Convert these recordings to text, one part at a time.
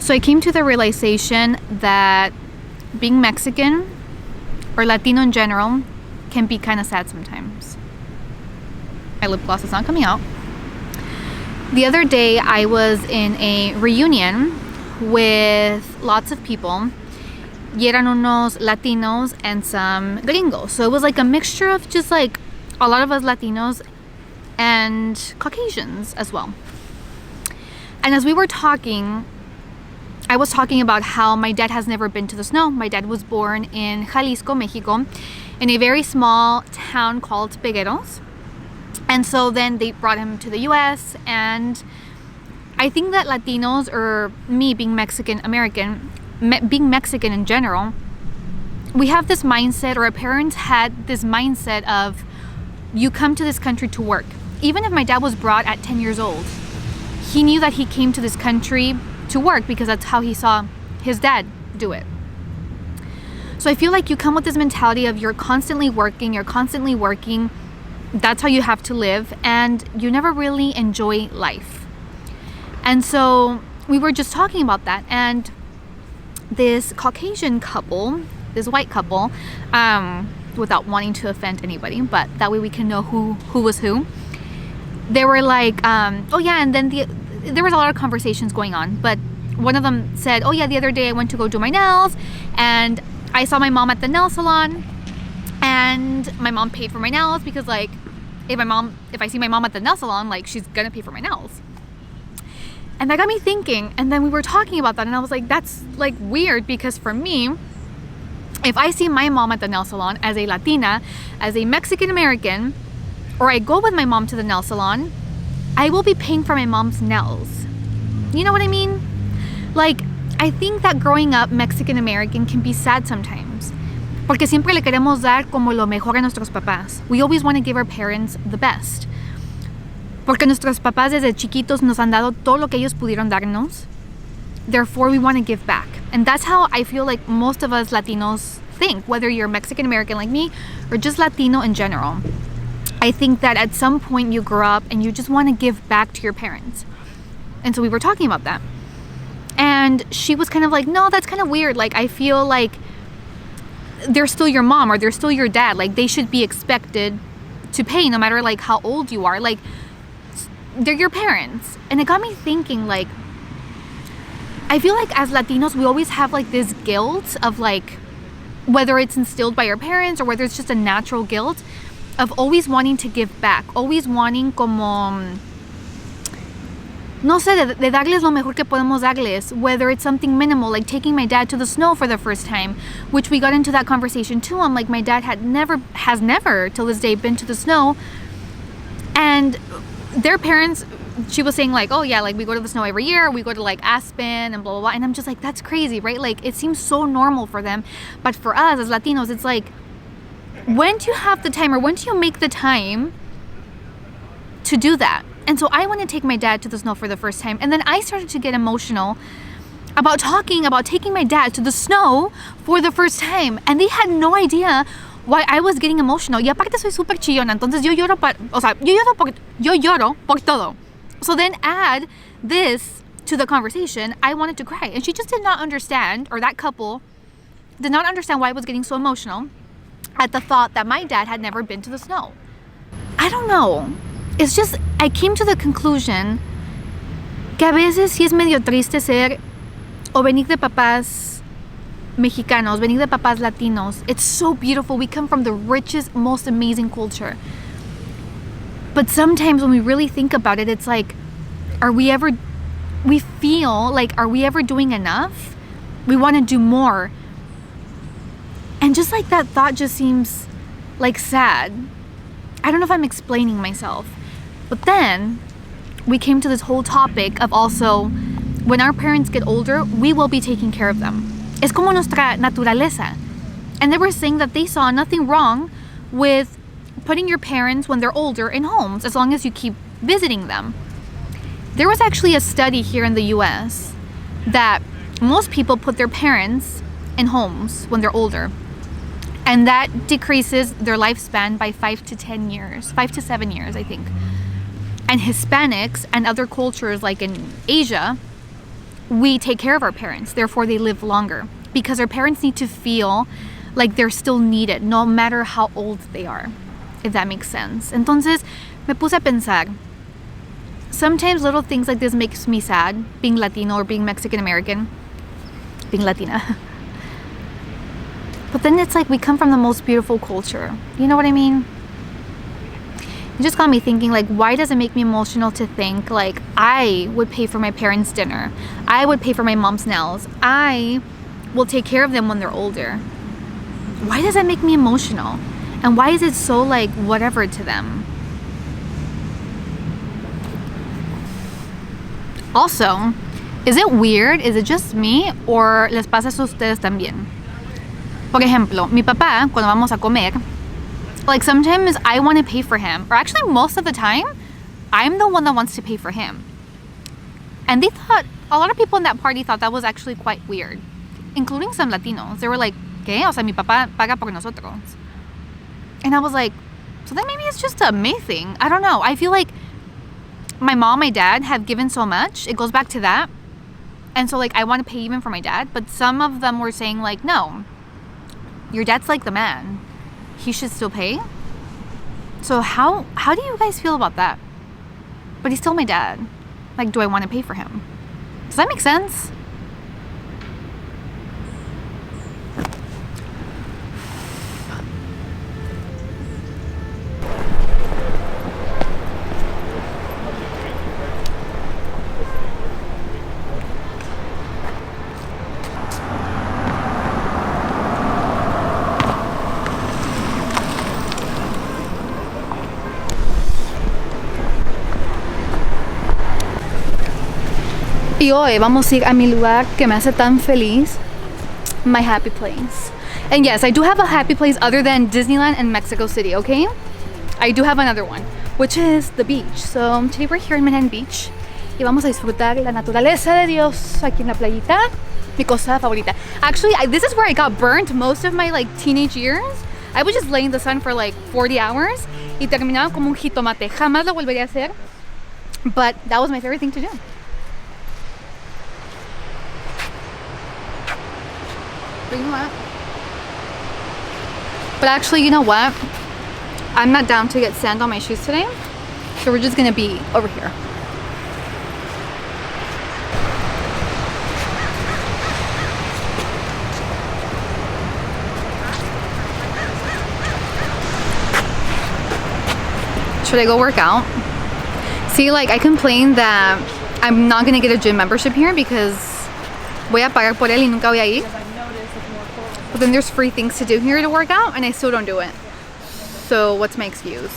So I came to the realization that being Mexican or Latino in general can be kind of sad sometimes. My lip gloss is not coming out. The other day I was in a reunion with lots of people. Y eran unos Latinos and some gringos. So it was like a mixture of just like a lot of us Latinos and Caucasians as well. And as we were talking, I was talking about how my dad has never been to the snow. My dad was born in Jalisco, Mexico, in a very small town called Pegueros. And so then they brought him to the US, and I think that Latinos, or me being Mexican American, being Mexican in general, we have this mindset, or our parents had this mindset of, you come to this country to work. Even if my dad was brought at 10 years old, he knew that he came to this country to work because that's how he saw his dad do it. So I feel like you come with this mentality of you're constantly working, that's how you have to live, and you never really enjoy life. And so we were just talking about that, and this Caucasian couple, this white couple, without wanting to offend anybody, but that way we can know who was who. They were like, oh yeah, and then there was a lot of conversations going on, but one of them said, oh yeah, the other day I went to go do my nails, and I saw my mom at the nail salon, and my mom paid for my nails because like, if I see my mom at the nail salon, like she's gonna pay for my nails. And that got me thinking, and then we were talking about that, and I was like, that's like weird, because for me, if I see my mom at the nail salon as a Latina, as a Mexican American, or I go with my mom to the nail salon, I will be paying for my mom's nails. You know what I mean? Like, I think that growing up Mexican American can be sad sometimes. Porque siempre le queremos dar como lo mejor a nuestros papás. We always want to give our parents the best. Porque nuestros papás desde chiquitos nos han dado todo lo que ellos pudieron darnos. Therefore, we want to give back. And that's how I feel like most of us Latinos think, whether you're Mexican American like me or just Latino in general. I think that at some point you grow up and you just want to give back to your parents. And so we were talking about that. And she was kind of like, no, that's kind of weird. Like, I feel like they're still your mom or they're still your dad. Like, they should be expected to pay no matter like how old you are. Like, they're your parents. And it got me thinking, like, I feel like as Latinos, we always have like this guilt of like, whether it's instilled by our parents or whether it's just a natural guilt of always wanting to give back, always wanting como, no sé, de darles lo mejor que podemos darles, whether it's something minimal, like taking my dad to the snow for the first time, which we got into that conversation too. I'm like, my dad has never till this day been to the snow, and their parents, she was saying like, oh yeah, like we go to the snow every year, we go to like Aspen and blah blah blah, and I'm just like, that's crazy, right? Like, it seems so normal for them, but for us as Latinos, it's like, when do you have the time, or when do you make the time to do that? And so I want to take my dad to the snow for the first time, and then I started to get emotional about talking about taking my dad to the snow for the first time, and they had no idea why I was getting emotional. Y aparte soy súper chillona, entonces yo lloro por todo. So then add this to the conversation, I wanted to cry, and she just did not understand, or that couple did not understand why I was getting so emotional at the thought that my dad had never been to the snow. I don't know. It's just, I came to the conclusion que a veces sí es medio triste ser o venir de papás mexicanos, venir de papás latinos. It's so beautiful. We come from the richest, most amazing culture. But sometimes when we really think about it, it's like, are we ever doing enough? We want to do more. And just like that thought just seems like sad. I don't know if I'm explaining myself. But then we came to this whole topic of also, when our parents get older, we will be taking care of them. Es como nuestra naturaleza. And they were saying that they saw nothing wrong with putting your parents when they're older in homes, as long as you keep visiting them. There was actually a study here in the US that most people put their parents in homes when they're older. And that decreases their lifespan by 5 to 7 years, I think. And Hispanics and other cultures like in Asia we take care of our parents, therefore they live longer, because our parents need to feel like they're still needed no matter how old they are, if that makes sense. Entonces me puse a pensar, sometimes little things like this makes me sad, being Latino or being Mexican American, being Latina. But then it's like we come from the most beautiful culture, you know what I mean? It just got me thinking, like, why does it make me emotional to think like I would pay for my parents' dinner, I would pay for my mom's nails, I will take care of them when they're older? Why does that make me emotional? And why is it so like whatever to them? Also, is it weird? Is it just me? Or les pasa eso a ustedes también? Por ejemplo, mi papá, cuando vamos a comer, like sometimes I want to pay for him, or actually most of the time, I'm the one that wants to pay for him. And they thought, a lot of people in that party thought that was actually quite weird, including some Latinos. They were like, ¿qué? O sea, mi papá paga por nosotros. And I was like, so then maybe it's just a me thing. I don't know. I feel like my mom, my dad have given so much. It goes back to that. And so like I want to pay even for my dad. But some of them were saying like, no, your dad's like the man. He should still pay. So how do you guys feel about that? But he's still my dad. Like, do I want to pay for him? Does that make sense? Y hoy vamos a ir a mi lugar que me hace tan feliz, my happy place. And yes, I do have a happy place other than Disneyland and Mexico City, okay? I do have another one, which is the beach. So today we're here in Manhattan Beach y vamos a disfrutar la naturaleza de Dios aquí en la playita, mi cosa favorita. Actually, this is where I got burnt most of my like teenage years. I would just lay in the sun for like 40 hours y terminaba como un jitomate. Jamás lo volvería a hacer, but that was my favorite thing to do. But actually, you know what? I'm not down to get sand on my shoes today, so we're just gonna be over here. Should I go work out? See, like I complained that I'm not gonna get a gym membership here because voy a pagar por él y nunca voy a ir. But then there's free things to do here to work out and I still don't do it. So what's my excuse?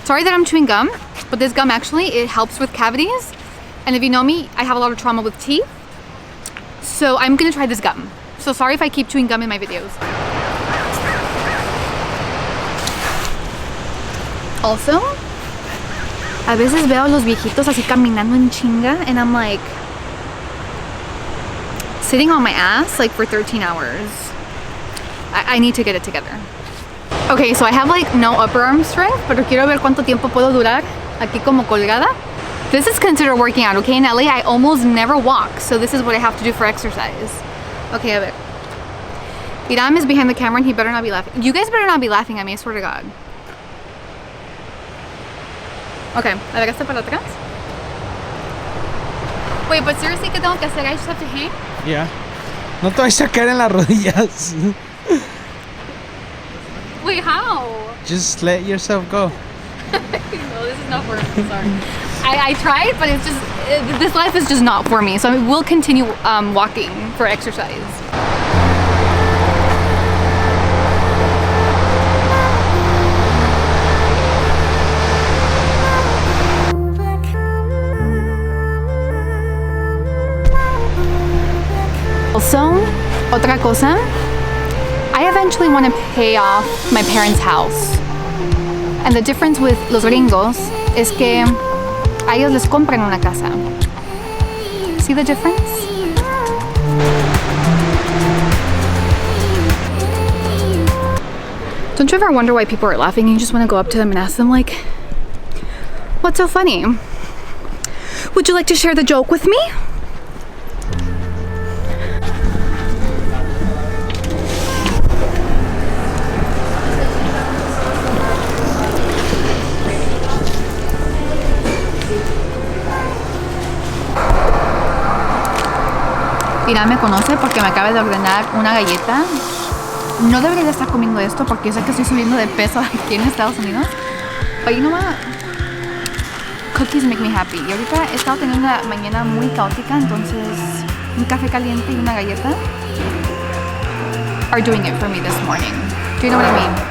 Sorry that I'm chewing gum, but this gum actually, it helps with cavities. And if you know me, I have a lot of trauma with teeth. So I'm gonna try this gum. So sorry if I keep chewing gum in my videos. Also, a veces veo a los viejitos así caminando en chinga and I'm like sitting on my ass like for 13 hours. I need to get it together. Okay, so I have like no upper arm strength, pero quiero ver cuánto tiempo puedo durar aquí como colgada. This is considered working out, okay? In LA, I almost never walk, so this is what I have to do for exercise. Okay, a ver. Iram is behind the camera and he better not be laughing. You guys better not be laughing at me, I swear to God. Okay, ¿alargaste para atrás? Wait, but seriously, ¿qué tengo que hacer? I just have to hang? Yeah. No te vayas a caer en las rodillas. Wait, how? Just let yourself go. No, this is not for me, sorry. I tried, but it's just, this life is just not for me. So I will continue walking for exercise. Also, otra cosa, I eventually want to pay off my parents' house. And the difference with los gringos es que a ellos les compran una casa. See the difference? Don't you ever wonder why people are laughing and you just want to go up to them and ask them like, what's so funny? Would you like to share the joke with me? Irán me conoce porque me acaba de ordenar una galleta. No debería de estar comiendo esto porque yo sé que estoy subiendo de peso aquí en Estados Unidos. But you know what? Cookies make me happy. Y ahorita he estado teniendo una mañana muy caótica, entonces un café caliente y una galleta are doing it for me this morning. Do you know what I mean?